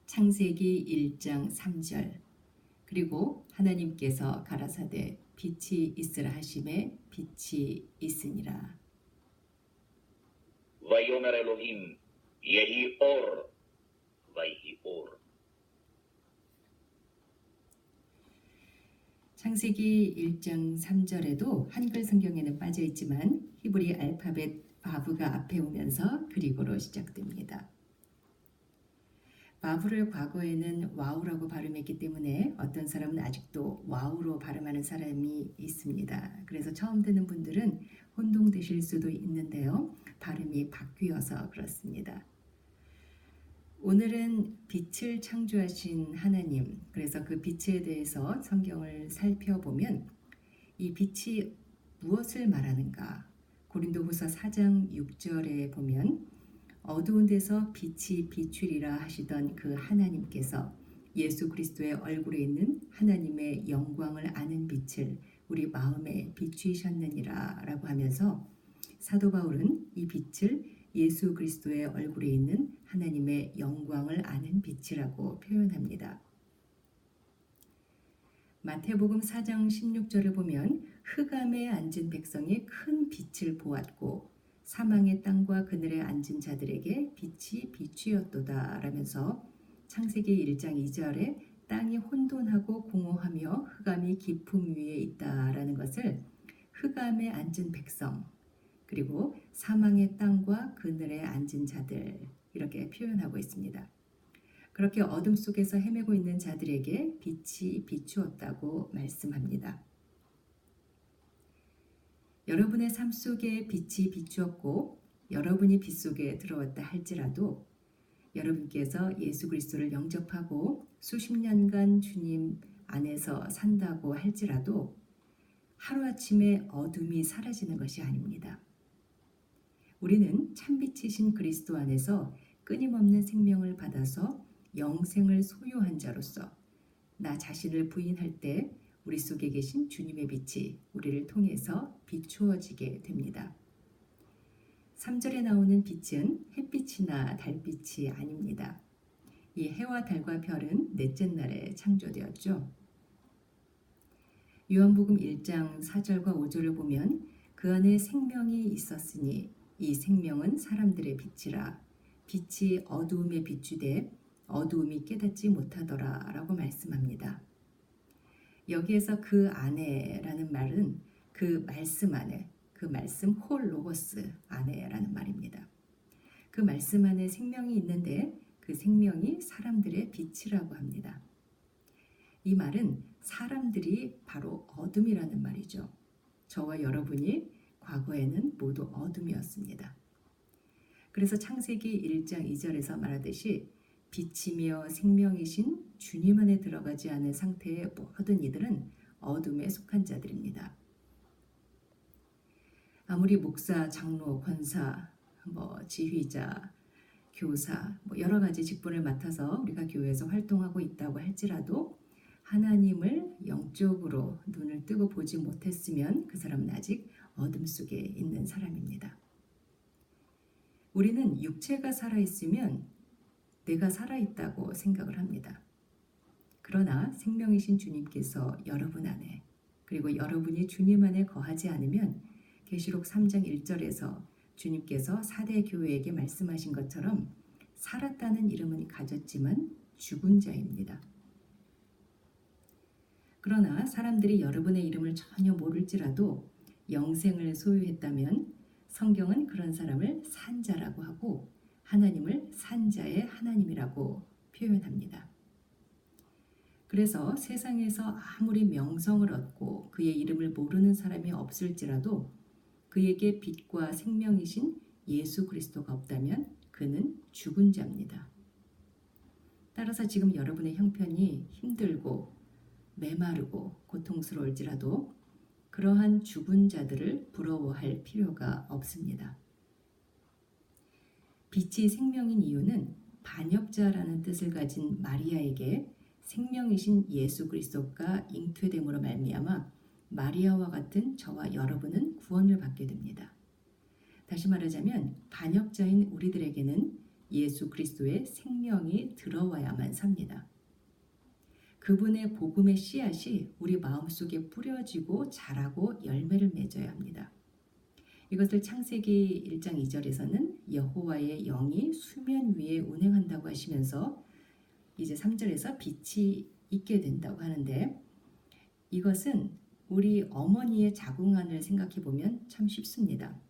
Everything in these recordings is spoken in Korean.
창세기 1장 3절. 그리고 하나님께서 가라사대 빛이 있으라 하심에 빛이 있으니라. ויאמר אלוהים יהי אור ויהי אור. 창세기 1장 3절에도 한글 성경에는 빠져 있지만 히브리 알파벳 바브가 앞에 오면서 그리고로 시작됩니다. 바브를 과거에는 와우라고 발음했기 때문에 어떤 사람은 아직도 와우로 발음하는 사람이 있습니다. 그래서 처음 듣는 분들은 혼동되실 수도 있는데요. 발음이 바뀌어서 그렇습니다. 오늘은 빛을 창조하신 하나님, 그래서 그 빛에 대해서 성경을 살펴보면 이 빛이 무엇을 말하는가? 고린도후서 4장 6절에 보면 어두운 데서 빛이 비추리라 하시던 그 하나님께서 예수 그리스도의 얼굴에 있는 하나님의 영광을 아는 빛을 우리 마음에 비추셨느니라 라고 하면서 사도 바울은 이 빛을 예수 그리스도의 얼굴에 있는 하나님의 영광을 아는 빛이라고 표현합니다. 마태복음 4장 16절을 보면 흑암에 앉은 백성이 큰 빛을 보았고 사망의 땅과 그늘에 앉은 자들에게 빛이 비추었도다 라면서 창세기 1장 2절에 땅이 혼돈하고 공허하며 흑암이 깊음 위에 있다라는 것을 흑암에 앉은 백성 그리고 사망의 땅과 그늘에 앉은 자들 이렇게 표현하고 있습니다. 그렇게 어둠 속에서 헤매고 있는 자들에게 빛이 비추었다고 말씀합니다. 여러분의 삶 속에 빛이 비추었고 여러분이 빛 속에 들어왔다 할지라도 여러분께서 예수 그리스도를 영접하고 수십 년간 주님 안에서 산다고 할지라도 하루아침에 어둠이 사라지는 것이 아닙니다. 우리는 참빛이신 그리스도 안에서 끊임없는 생명을 받아서 영생을 소유한 자로서 나 자신을 부인할 때 우리 속에 계신 주님의 빛이 우리를 통해서 비추어지게 됩니다. 3절에 나오는 빛은 햇빛이나 달빛이 아닙니다. 이 해와 달과 별은 넷째 날에 창조되었죠. 요한복음 1장 4절과 5절을 보면 그 안에 생명이 있었으니 이 생명은 사람들의 빛이라 빛이 어두움에 비추되 어두움이 깨닫지 못하더라 라고 말씀합니다. 여기에서 그 안에라는 말은 그 말씀 안에, 그 말씀 홀 로고스 안에라는 말입니다. 그 말씀 안에 생명이 있는데 그 생명이 사람들의 빛이라고 합니다. 이 말은 사람들이 바로 어둠이라는 말이죠. 저와 여러분이 과거에는 모두 어둠이었습니다. 그래서 창세기 1장 2절에서 말하듯이 빛이며 생명이신 주님 안에 들어가지 않은 상태의 모든 이들은 어둠에 속한 자들입니다. 아무리 목사, 장로, 권사, 지휘자, 교사 여러 가지 직분을 맡아서 우리가 교회에서 활동하고 있다고 할지라도 하나님을 영적으로 눈을 뜨고 보지 못했으면 그 사람은 아직 어둠 속에 있는 사람입니다. 우리는 육체가 살아있으면 내가 살아있다고 생각을 합니다. 그러나 생명이신 주님께서 여러분 안에 그리고 여러분이 주님 안에 거하지 않으면 계시록 3장 1절에서 주님께서 사대 교회에게 말씀하신 것처럼 살았다는 이름은 가졌지만 죽은 자입니다. 그러나 사람들이 여러분의 이름을 전혀 모를지라도 영생을 소유했다면 성경은 그런 사람을 산자라고 하고 하나님을 산자의 하나님이라고 표현합니다. 그래서 세상에서 아무리 명성을 얻고 그의 이름을 모르는 사람이 없을지라도 그에게 빛과 생명이신 예수 그리스도가 없다면 그는 죽은 자입니다. 따라서 지금 여러분의 형편이 힘들고 메마르고 고통스러울지라도 그러한 죽은 자들을 부러워할 필요가 없습니다. 빛이 생명인 이유는 반역자라는 뜻을 가진 마리아에게 생명이신 예수 그리스도가 잉태됨으로 말미암아 마리아와 같은 저와 여러분은 구원을 받게 됩니다. 다시 말하자면 반역자인 우리들에게는 예수 그리스도의 생명이 들어와야만 삽니다. 그분의 복음의 씨앗이 우리 마음속에 뿌려지고 자라고 열매를 맺어야 합니다. 이것을 창세기 1장 2절에서는 여호와의 영이 수면 위에 운행한다고 하시면서 이제 3절에서 빛이 있게 된다고 하는데, 이것은 우리 어머니의 자궁안을 생각해 보면 참 쉽습니다.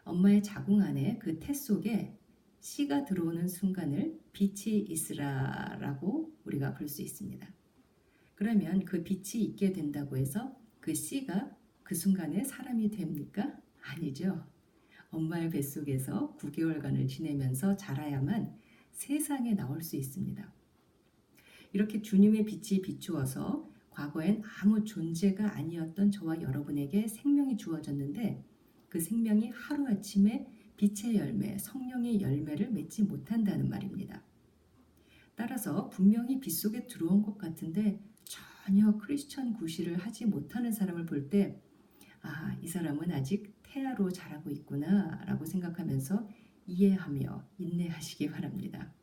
엄마의 자궁안에 그 태 속에 씨가 들어오는 순간을 빛이 있으라라고 우리가 볼 수 있습니다. 그러면 그 빛이 있게 된다고 해서 그 씨가 그 순간에 사람이 됩니까? 아니죠. 엄마의 뱃속에서 9개월간을 지내면서 자라야만 세상에 나올 수 있습니다. 이렇게 주님의 빛이 비추어서 과거엔 아무 존재가 아니었던 저와 여러분에게 생명이 주어졌는데, 그 생명이 하루아침에 빛의 열매, 성령의 열매를 맺지 못한다는 말입니다. 따라서 분명히 빛 속에 들어온 것 같은데 전혀 크리스천 구실을 하지 못하는 사람을 볼 때, 아, 이 사람은 아직 태아로 자라고 있구나 라고 생각하면서 이해하며 인내하시기 바랍니다.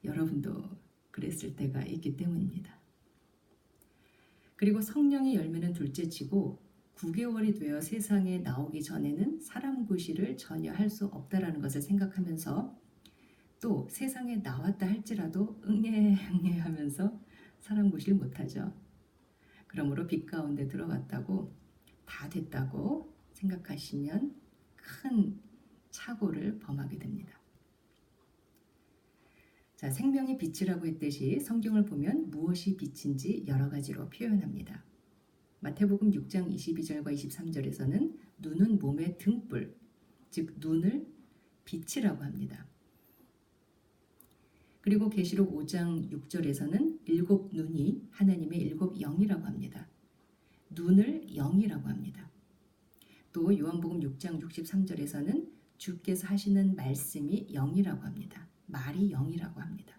여러분도 그랬을 때가 있기 때문입니다. 그리고 성령의 열매는 둘째치고 9개월이 되어 세상에 나오기 전에는 사람 구실을 전혀 할 수 없다라는 것을 생각하면서, 또 세상에 나왔다 할지라도 응애 하면서 사람 구실 못하죠. 그러므로 빛 가운데 들어갔다고 다 됐다고 생각하시면 큰 착오를 범하게 됩니다. 자, 생명의 빛이라고 했듯이 성경을 보면 무엇이 빛인지 여러 가지로 표현합니다. 마태복음 6장 22절과 23절에서는 눈은 몸의 등불, 즉 눈을 빛이라고 합니다. 그리고 계시록 5장 6절에서는 일곱 눈이 하나님의 일곱 영이라고 합니다. 눈을 영이라고 합니다. 또 요한복음 6장 63절에서는 주께서 하시는 말씀이 영이라고 합니다. 말이 영이라고 합니다.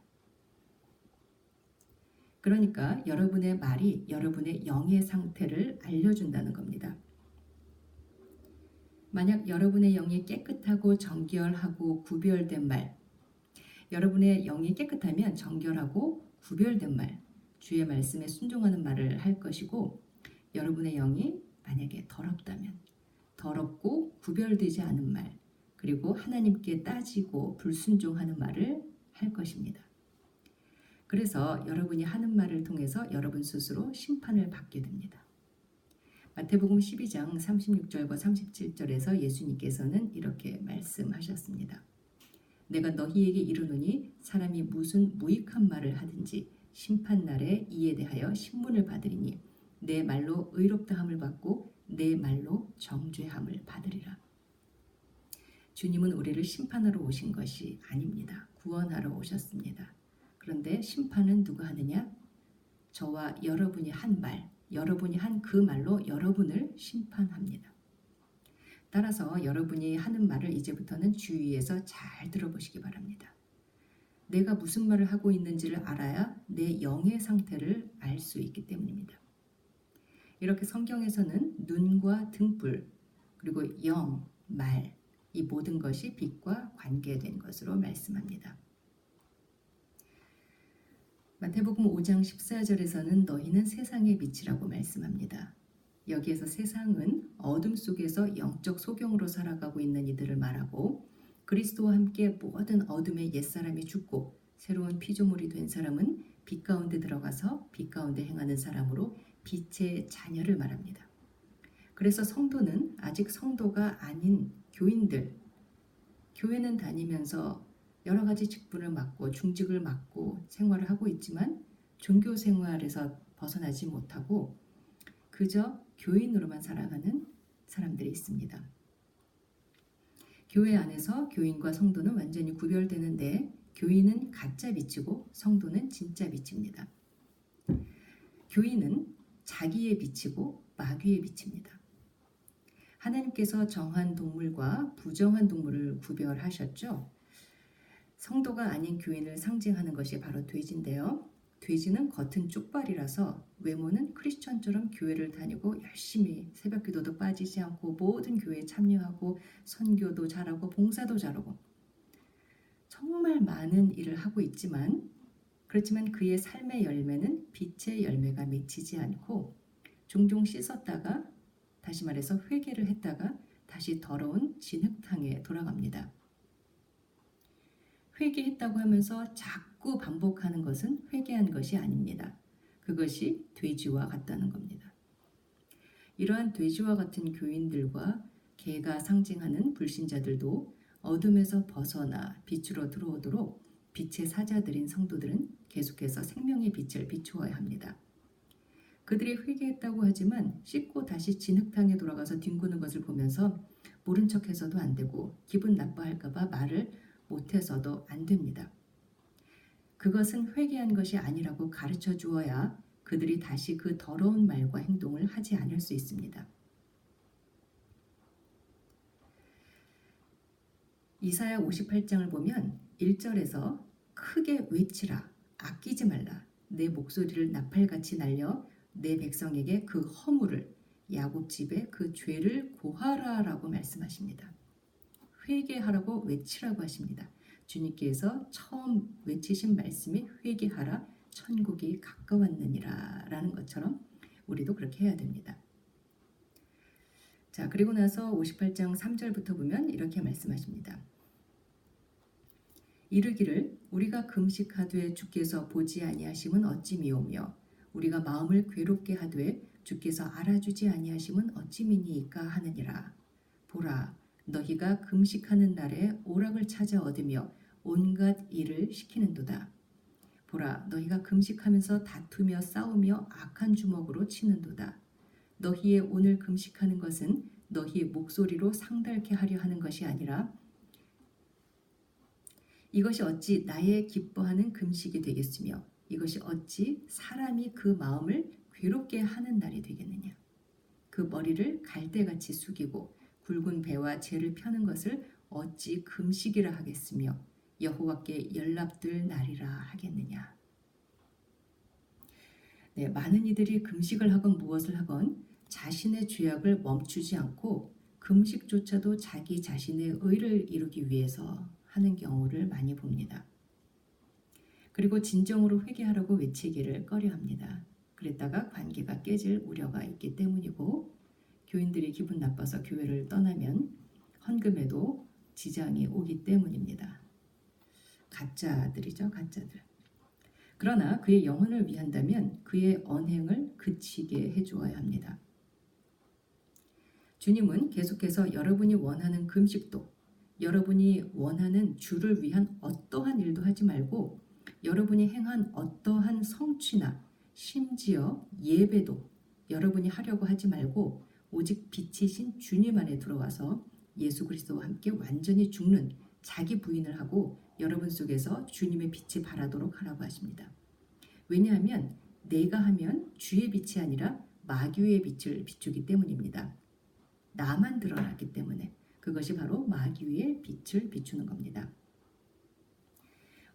그러니까 여러분의 말이 여러분의 영의 상태를 알려준다는 겁니다. 만약 여러분의 영이 깨끗하고 정결하고 구별된 말, 여러분의 영이 깨끗하면 정결하고 구별된 말, 주의 말씀에 순종하는 말을 할 것이고, 여러분의 영이 만약에 더럽다면 더럽고 구별되지 않은 말, 그리고 하나님께 따지고 불순종하는 말을 할 것입니다. 그래서 여러분이 하는 말을 통해서 여러분 스스로 심판을 받게 됩니다. 마태복음 12장 36절과 37절에서 예수님께서는 이렇게 말씀하셨습니다. 내가 너희에게 이르노니 사람이 무슨 무익한 말을 하든지 심판날에 이에 대하여 신문을 받으리니 내 말로 의롭다함을 받고 내 말로 정죄함을 받으리라. 주님은 우리를 심판하러 오신 것이 아닙니다. 구원하러 오셨습니다. 그런데 심판은 누가 하느냐? 저와 여러분이 한 말, 여러분이 한 그 말로 여러분을 심판합니다. 따라서 여러분이 하는 말을 이제부터는 주의해서 잘 들어보시기 바랍니다. 내가 무슨 말을 하고 있는지를 알아야 내 영의 상태를 알 수 있기 때문입니다. 이렇게 성경에서는 눈과 등불, 그리고 영, 말, 이 모든 것이 빛과 관계된 것으로 말씀합니다. 마태복음 5장 14절에서는 너희는 세상의 빛이라고 말씀합니다. 여기에서 세상은 어둠 속에서 영적 소경으로 살아가고 있는 이들을 말하고, 그리스도와 함께 모든 어둠의 옛사람이 죽고 새로운 피조물이 된 사람은 빛 가운데 들어가서 빛 가운데 행하는 사람으로 빛의 자녀를 말합니다. 그래서 성도는 아직 성도가 아닌 교인들, 교회는 다니면서 여러 가지 직분을 맡고 중직을 맡고 생활을 하고 있지만 종교 생활에서 벗어나지 못하고 그저 교인으로만 살아가는 사람들이 있습니다. 교회 안에서 교인과 성도는 완전히 구별되는데, 교인은 가짜 빛이고 성도는 진짜 빛입니다. 교인은 자기의 빛이고 마귀의 빛입니다. 하나님께서 정한 동물과 부정한 동물을 구별하셨죠. 성도가 아닌 교인을 상징하는 것이 바로 돼지인데요. 돼지는 겉은 쪽발이라서 외모는 크리스천처럼 교회를 다니고 열심히 새벽기도도 빠지지 않고 모든 교회에 참여하고 선교도 잘하고 봉사도 잘하고 정말 많은 일을 하고 있지만 그렇지만 그의 삶의 열매는 빛의 열매가 맺히지 않고 종종 씻었다가 다시 말해서 회개를 했다가 다시 더러운 진흙탕에 돌아갑니다. 회개했다고 하면서 자꾸 반복하는 것은 회개한 것이 아닙니다. 그것이 돼지와 같다는 겁니다. 이러한 돼지와 같은 교인들과 개가 상징하는 불신자들도 어둠에서 벗어나 빛으로 들어오도록 빛의 사자들인 성도들은 계속해서 생명의 빛을 비추어야 합니다. 그들이 회개했다고 하지만 씻고 다시 진흙탕에 돌아가서 뒹구는 것을 보면서 모른 척해서도 안 되고 기분 나빠할까봐 말을 못해서도 안 됩니다. 그것은 회개한 것이 아니라고 가르쳐 주어야 그들이 다시 그 더러운 말과 행동을 하지 않을 수 있습니다. 이사야 58장을 보면 1절에서 크게 외치라, 아끼지 말라, 내 목소리를 나팔같이 날려 내 백성에게 그 허물을, 야곱 집에 그 죄를 고하라라고 말씀하십니다. 회개하라고 외치라고 하십니다. 주님께서 처음 외치신 말씀이 회개하라, 천국이 가까웠느니라 라는 것처럼 우리도 그렇게 해야 됩니다. 자, 그리고 나서 58장 3절부터 보면 이렇게 말씀하십니다. 이르기를 우리가 금식하되 주께서 보지 아니하심은 어찌미오며 우리가 마음을 괴롭게 하되 주께서 알아주지 아니하심은 어찌미니이까 하느니라. 보라, 너희가 금식하는 날에 오락을 찾아 얻으며 온갖 일을 시키는도다. 보라, 너희가 금식하면서 다투며 싸우며 악한 주먹으로 치는도다. 너희의 오늘 금식하는 것은 너희의 목소리로 상달케 하려 하는 것이 아니라 이것이 어찌 나의 기뻐하는 금식이 되겠으며 이것이 어찌 사람이 그 마음을 괴롭게 하는 날이 되겠느냐. 그 머리를 갈대같이 숙이고 굵은 배와 재를 펴는 것을 어찌 금식이라 하겠으며 여호와께 연락될 날이라 하겠느냐. 네, 많은 이들이 금식을 하건 무엇을 하건 자신의 죄악을 멈추지 않고 금식조차도 자기 자신의 의를 이루기 위해서 하는 경우를 많이 봅니다. 그리고 진정으로 회개하라고 외치기를 꺼려합니다. 그랬다가 관계가 깨질 우려가 있기 때문이고 교인들이 기분 나빠서 교회를 떠나면 헌금에도 지장이 오기 때문입니다. 가짜들이죠, 가짜들. 그러나 그의 영혼을 위한다면 그의 언행을 그치게 해주어야 합니다. 주님은 계속해서 여러분이 원하는 금식도 여러분이 원하는 주를 위한 어떠한 일도 하지 말고 여러분이 행한 어떠한 성취나 심지어 예배도 여러분이 하려고 하지 말고 오직 빛이신 주님 안에 들어와서 예수 그리스도와 함께 완전히 죽는 자기 부인을 하고 여러분 속에서 주님의 빛이 발하도록 하라고 하십니다. 왜냐하면 내가 하면 주의 빛이 아니라 마귀의 빛을 비추기 때문입니다. 나만 드러났기 때문에 그것이 바로 마귀의 빛을 비추는 겁니다.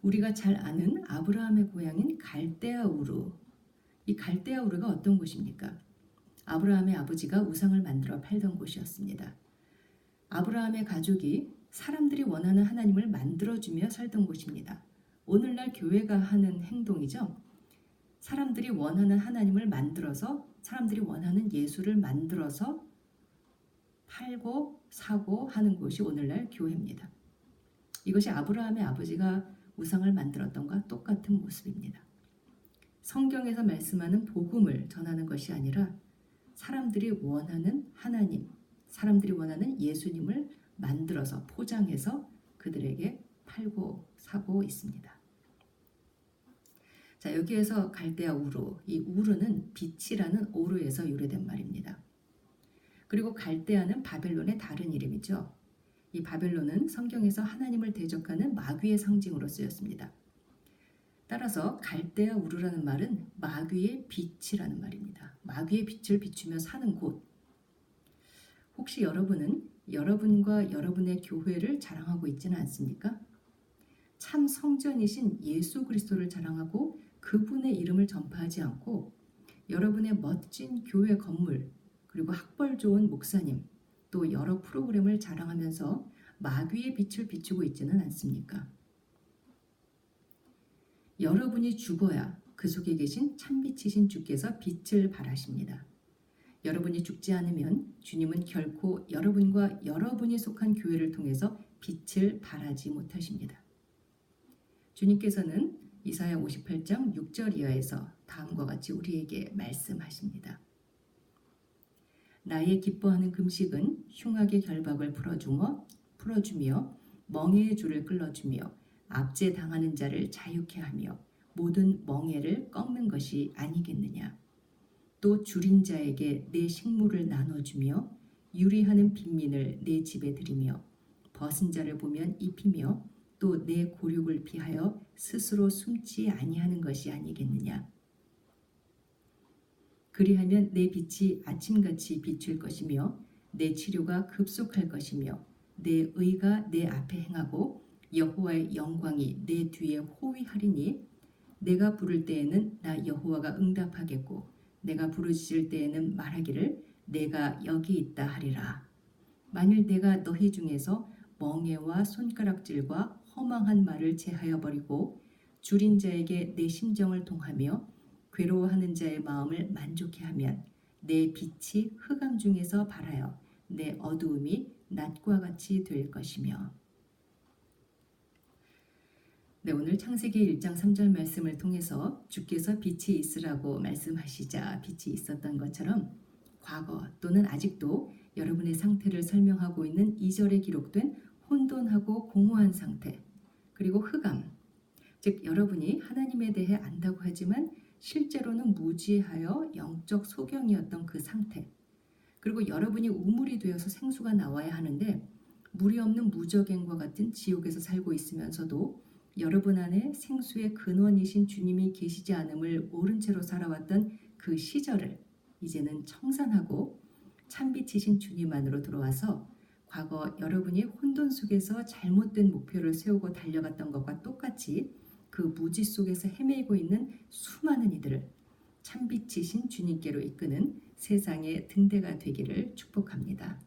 우리가 잘 아는 아브라함의 고향인 갈대아 우르. 이 갈대아 우르가 어떤 곳입니까? 아브라함의 아버지가 우상을 만들어 팔던 곳이었습니다. 아브라함의 가족이 사람들이 원하는 하나님을 만들어주며 살던 곳입니다. 오늘날 교회가 하는 행동이죠. 사람들이 원하는 하나님을 만들어서 사람들이 원하는 예수를 만들어서 팔고 사고 하는 곳이 오늘날 교회입니다. 이것이 아브라함의 아버지가 우상을 만들었던과 똑같은 모습입니다. 성경에서 말씀하는 복음을 전하는 것이 아니라 사람들이 원하는 하나님, 사람들이 원하는 예수님을 만들어서 포장해서 그들에게 팔고 사고 있습니다. 자, 여기에서 갈대아 우르, 이 우르는 빛이라는 오르에서 유래된 말입니다. 그리고 갈대아는 바벨론의 다른 이름이죠. 이 바벨론은 성경에서 하나님을 대적하는 마귀의 상징으로 쓰였습니다. 따라서 갈대아 우르라는 말은 마귀의 빛이라는 말입니다. 마귀의 빛을 비추며 사는 곳. 혹시 여러분은 여러분과 여러분의 교회를 자랑하고 있지는 않습니까? 참 성전이신 예수 그리스도를 자랑하고 그분의 이름을 전파하지 않고 여러분의 멋진 교회 건물, 그리고 학벌 좋은 목사님, 또 여러 프로그램을 자랑하면서 마귀의 빛을 비추고 있지는 않습니까? 여러분이 죽어야 그 속에 계신 참빛이신 주께서 빛을 발하십니다. 여러분이 죽지 않으면 주님은 결코 여러분과 여러분이 속한 교회를 통해서 빛을 발하지 못하십니다. 주님께서는 이사야 58장 6절 이하에서 다음과 같이 우리에게 말씀하십니다. 나의 기뻐하는 금식은 흉악의 결박을 풀어주며 멍에의 줄을 끌어주며 압제당하는 자를 자유케 하며 모든 멍에를 꺾는 것이 아니겠느냐. 또 줄인 자에게 내 식물을 나눠주며 유리하는 빈민을 내 집에 들이며 벗은 자를 보면 입히며 또 내 고륙을 피하여 스스로 숨지 아니하는 것이 아니겠느냐. 그리하면 내 빛이 아침같이 비출 것이며 내 치료가 급속할 것이며 내 의가 내 앞에 행하고 여호와의 영광이 내 뒤에 호위하리니 내가 부를 때에는 나 여호와가 응답하겠고 내가 부르짖을 때에는 말하기를 내가 여기 있다 하리라. 만일 내가 너희 중에서 멍에와 손가락질과 허망한 말을 제하여 버리고 줄인 자에게 내 심정을 통하며 괴로워하는 자의 마음을 만족해 하면 내 빛이 흑암 중에서 발하여 내 어두움이 낮과 같이 될 것이며. 네, 오늘 창세기 1장 3절 말씀을 통해서 주께서 빛이 있으라고 말씀하시자 빛이 있었던 것처럼 과거 또는 아직도 여러분의 상태를 설명하고 있는 2절에 기록된 혼돈하고 공허한 상태, 그리고 흑암, 즉 여러분이 하나님에 대해 안다고 하지만 실제로는 무지하여 영적 소경이었던 그 상태, 그리고 여러분이 우물이 되어서 생수가 나와야 하는데 물이 없는 무적행과 같은 지옥에서 살고 있으면서도 여러분 안에 생수의 근원이신 주님이 계시지 않음을 모른 채로 살아왔던 그 시절을 이제는 청산하고 참빛이신 주님 안으로 들어와서 과거 여러분이 혼돈 속에서 잘못된 목표를 세우고 달려갔던 것과 똑같이 그 무지 속에서 헤매고 있는 수많은 이들을 참빛이신 주님께로 이끄는 세상의 등대가 되기를 축복합니다.